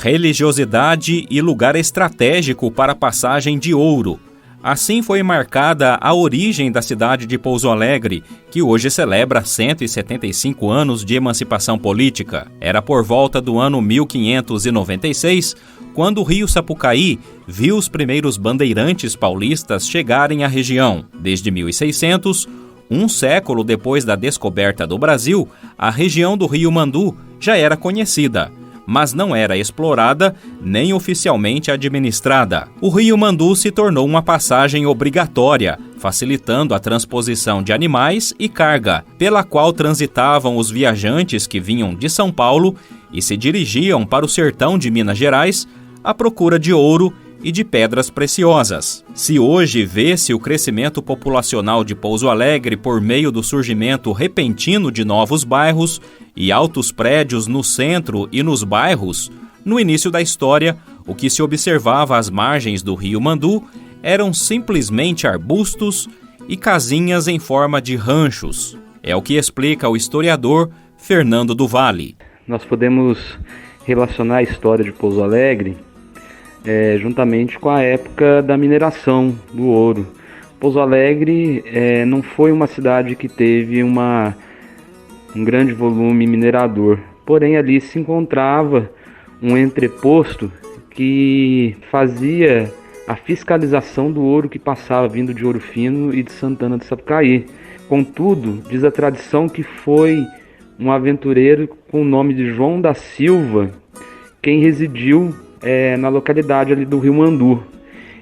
religiosidade e lugar estratégico para a passagem de ouro. Assim foi marcada a origem da cidade de Pouso Alegre, que hoje celebra 175 anos de emancipação política. Era por volta do ano 1596, quando o rio Sapucaí viu os primeiros bandeirantes paulistas chegarem à região. Desde 1600, um século depois da descoberta do Brasil, a região do Rio Mandu já era conhecida, mas não era explorada nem oficialmente administrada. O Rio Mandu se tornou uma passagem obrigatória, facilitando a transposição de animais e carga, pela qual transitavam os viajantes que vinham de São Paulo e se dirigiam para o sertão de Minas Gerais à procura de ouro e de pedras preciosas. Se hoje vê-se o crescimento populacional de Pouso Alegre por meio do surgimento repentino de novos bairros e altos prédios no centro e nos bairros, no início da história, o que se observava às margens do rio Mandu eram simplesmente arbustos e casinhas em forma de ranchos. É o que explica o historiador Fernando do Valle. Nós podemos relacionar a história de Pouso Alegre juntamente com a época da mineração do ouro. Pouso Alegre não foi uma cidade que teve um grande volume minerador, porém ali se encontrava um entreposto que fazia a fiscalização do ouro que passava vindo de Ouro Fino e de Santana do Sapucaí. Contudo, diz a tradição que foi um aventureiro com o nome de João da Silva quem residiu na localidade ali do Rio Mandu.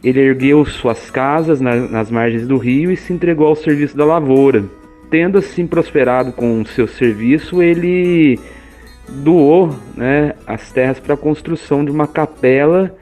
Ele ergueu suas casas nas margens do rio e se entregou ao serviço da lavoura. Tendo assim prosperado com o seu serviço, ele doou as terras para a construção de uma capela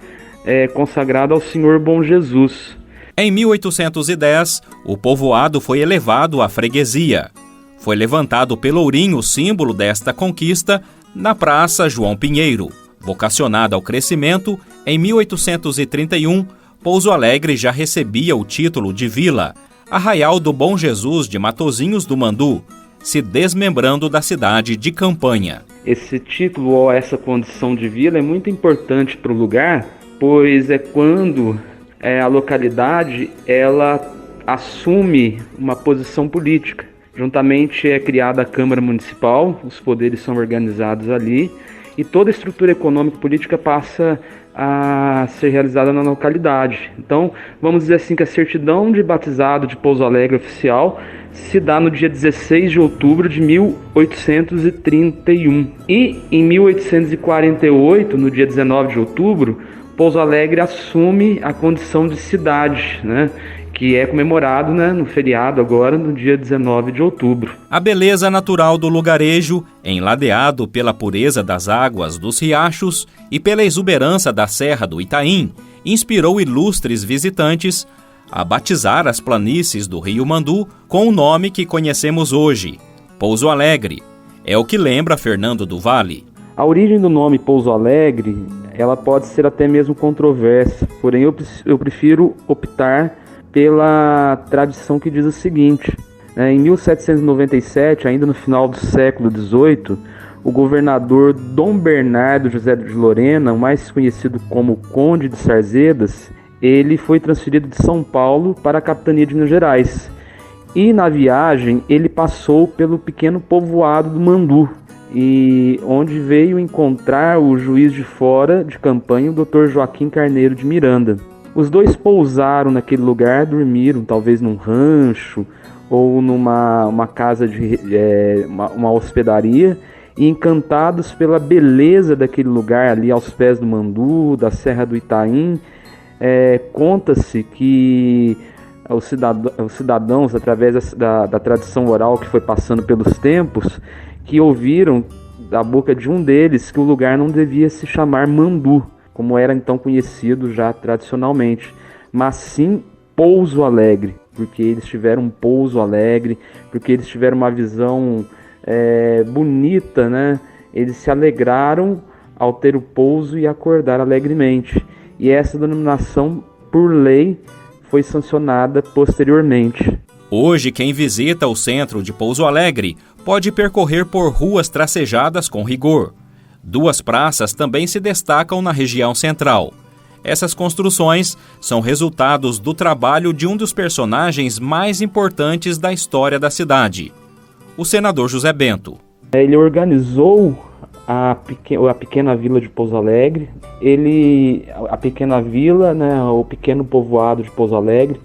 consagrada ao Senhor Bom Jesus. Em 1810, o povoado foi elevado à freguesia. Foi levantado pelourinho, símbolo desta conquista, na Praça João Pinheiro. Vocacionada ao crescimento, em 1831, Pouso Alegre já recebia o título de vila, Arraial do Bom Jesus de Matozinhos do Mandu, se desmembrando da cidade de Campanha. Esse título ou essa condição de vila é muito importante para o lugar, pois é quando a localidade ela assume uma posição política. Juntamente é criada a Câmara Municipal, os poderes são organizados ali, e toda a estrutura econômica e política passa a ser realizada na localidade. Então, vamos dizer assim que a certidão de batizado de Pouso Alegre oficial se dá no dia 16 de outubro de 1831. E em 1848, no dia 19 de outubro, Pouso Alegre assume a condição de cidade, que é comemorado no feriado agora, no dia 19 de outubro. A beleza natural do lugarejo, enladeado pela pureza das águas dos riachos e pela exuberância da Serra do Itaim, inspirou ilustres visitantes a batizar as planícies do Rio Mandu com o nome que conhecemos hoje, Pouso Alegre. É o que lembra Fernando do Valle. A origem do nome Pouso Alegre, ela pode ser até mesmo controversa, porém eu prefiro optar pela tradição que diz o seguinte: em 1797, ainda no final do século XVIII, o governador Dom Bernardo José de Lorena, mais conhecido como Conde de Sarzedas, ele foi transferido de São Paulo para a capitania de Minas Gerais. E na viagem ele passou pelo pequeno povoado do Mandu, e onde veio encontrar o juiz de fora de Campanha, o Dr. Joaquim Carneiro de Miranda. Os dois pousaram naquele lugar, dormiram talvez num rancho ou numa casa uma hospedaria, e encantados pela beleza daquele lugar ali aos pés do Mandu, da Serra do Itaim, conta-se que os cidadãos, através da tradição oral que foi passando pelos tempos, que ouviram da boca de um deles que o lugar não devia se chamar Mandu, como era então conhecido já tradicionalmente, mas sim Pouso Alegre, porque eles tiveram um pouso alegre, porque eles tiveram uma visão bonita, Eles se alegraram ao ter o pouso e acordar alegremente. E essa denominação, por lei, foi sancionada posteriormente. Hoje, quem visita o centro de Pouso Alegre pode percorrer por ruas tracejadas com rigor. 2 praças também se destacam na região central. Essas construções são resultados do trabalho de um dos personagens mais importantes da história da cidade, o senador José Bento. Ele organizou a pequena vila de Pouso Alegre, a pequena vila, né, o pequeno povoado de Pouso Alegre.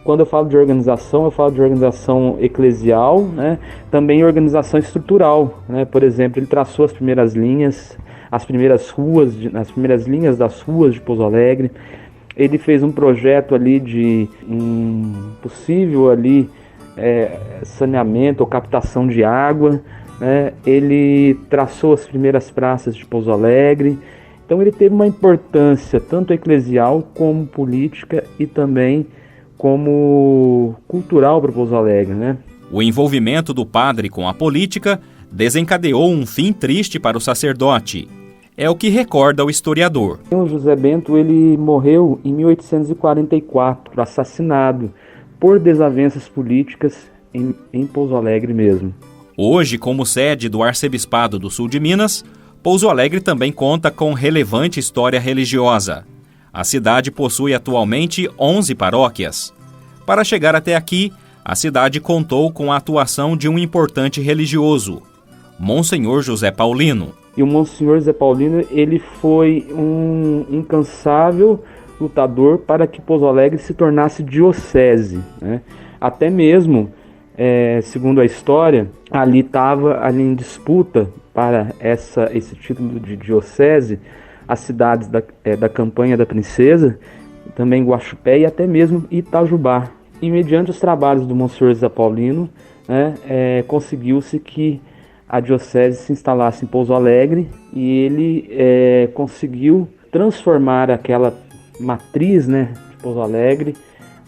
Quando eu falo de organização, eu falo de organização eclesial, né, também organização estrutural, né. Por exemplo, ele traçou as primeiras linhas, as primeiras linhas das ruas de Pouso Alegre. Ele fez um projeto ali de possível ali saneamento ou captação de água, né? Ele traçou as primeiras praças de Pouso Alegre. Então ele teve uma importância tanto eclesial como política e também como cultural para Pouso Alegre, né? O envolvimento do padre com a política desencadeou um fim triste para o sacerdote. É o que recorda o historiador. O José Bento ele morreu em 1844, assassinado por desavenças políticas em Pouso Alegre mesmo. Hoje, como sede do Arcebispado do Sul de Minas, Pouso Alegre também conta com relevante história religiosa. A cidade possui atualmente 11 paróquias. Para chegar até aqui, a cidade contou com a atuação de um importante religioso, Monsenhor José Paulino. E o Monsenhor José Paulino ele foi um incansável lutador para que Pouso Alegre se tornasse diocese, né? Até mesmo, segundo a história, ali estava em disputa para esse título de diocese as cidades da Campanha da Princesa, também Guaxupé e até mesmo Itajubá. E mediante os trabalhos do Monsenhor José Paulino, né, conseguiu-se que a diocese se instalasse em Pouso Alegre e ele conseguiu transformar aquela matriz, né, de Pouso Alegre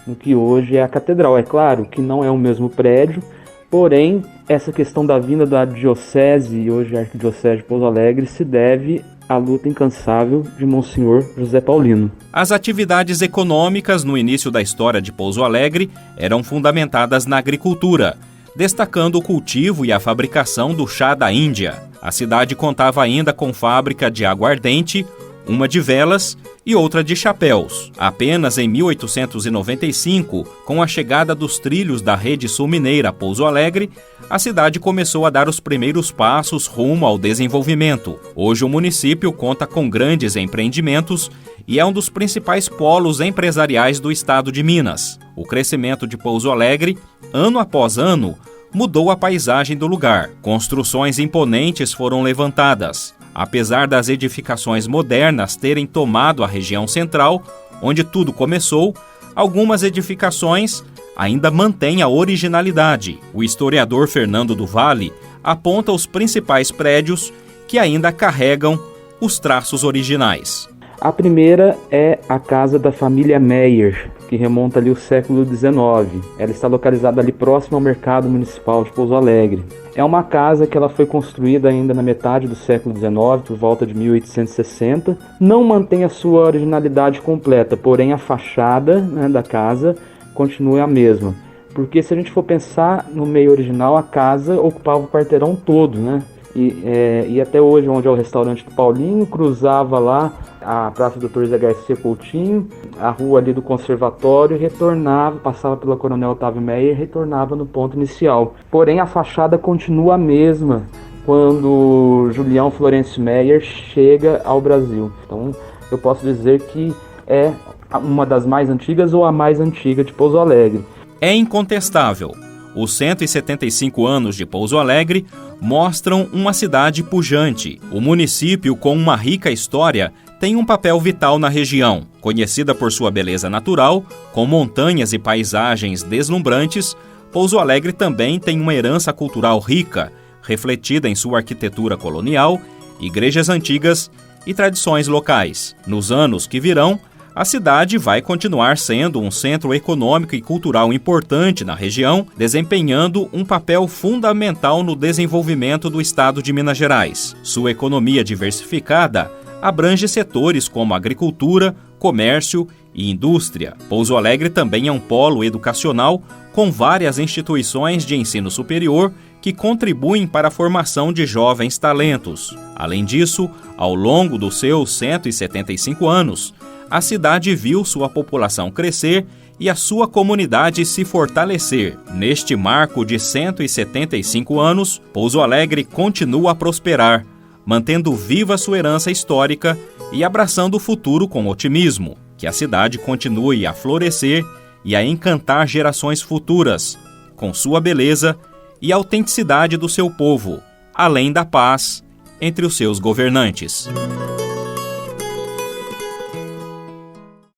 no que hoje é a catedral. É claro que não é o mesmo prédio, porém essa questão da vinda da diocese e hoje a arquidiocese de Pouso Alegre se deve à luta incansável de Monsenhor José Paulino. As atividades econômicas no início da história de Pouso Alegre eram fundamentadas na agricultura, destacando o cultivo e a fabricação do chá da Índia. A cidade contava ainda com fábrica de aguardente, uma de velas e outra de chapéus. Apenas em 1895, com a chegada dos trilhos da Rede Sul Mineira a Pouso Alegre, a cidade começou a dar os primeiros passos rumo ao desenvolvimento. Hoje o município conta com grandes empreendimentos e é um dos principais polos empresariais do estado de Minas. O crescimento de Pouso Alegre, ano após ano, mudou a paisagem do lugar. Construções imponentes foram levantadas. Apesar das edificações modernas terem tomado a região central, onde tudo começou, algumas edificações ainda mantêm a originalidade. O historiador Fernando do Valle aponta os principais prédios que ainda carregam os traços originais. A primeira é a casa da família Meyer, que remonta ali ao século XIX. Ela está localizada ali próximo ao mercado municipal de Pouso Alegre. É uma casa que ela foi construída ainda na metade do século XIX, por volta de 1860. Não mantém a sua originalidade completa, porém a fachada, né, da casa continua a mesma. Porque se a gente for pensar no meio original, a casa ocupava o quarteirão todo, né? E até hoje, onde é o restaurante do Paulinho, cruzava lá a Praça do Dr. Zé Garcia Coutinho, a rua ali do Conservatório, retornava, passava pela Coronel Otávio Meyer e retornava no ponto inicial. Porém, a fachada continua a mesma quando Julião Florencio Meyer chega ao Brasil. Então, eu posso dizer que é uma das mais antigas ou a mais antiga de Pouso Alegre. É incontestável. Os 175 anos de Pouso Alegre mostram uma cidade pujante. O município, com uma rica história, tem um papel vital na região. Conhecida por sua beleza natural, com montanhas e paisagens deslumbrantes, Pouso Alegre também tem uma herança cultural rica, refletida em sua arquitetura colonial, igrejas antigas e tradições locais. Nos anos que virão, a cidade vai continuar sendo um centro econômico e cultural importante na região, desempenhando um papel fundamental no desenvolvimento do estado de Minas Gerais. Sua economia diversificada abrange setores como agricultura, comércio e indústria. Pouso Alegre também é um polo educacional com várias instituições de ensino superior que contribuem para a formação de jovens talentos. Além disso, ao longo dos seus 175 anos, a cidade viu sua população crescer e a sua comunidade se fortalecer. Neste marco de 175 anos, Pouso Alegre continua a prosperar, mantendo viva sua herança histórica e abraçando o futuro com otimismo. Que a cidade continue a florescer e a encantar gerações futuras, com sua beleza e autenticidade do seu povo, além da paz entre os seus governantes.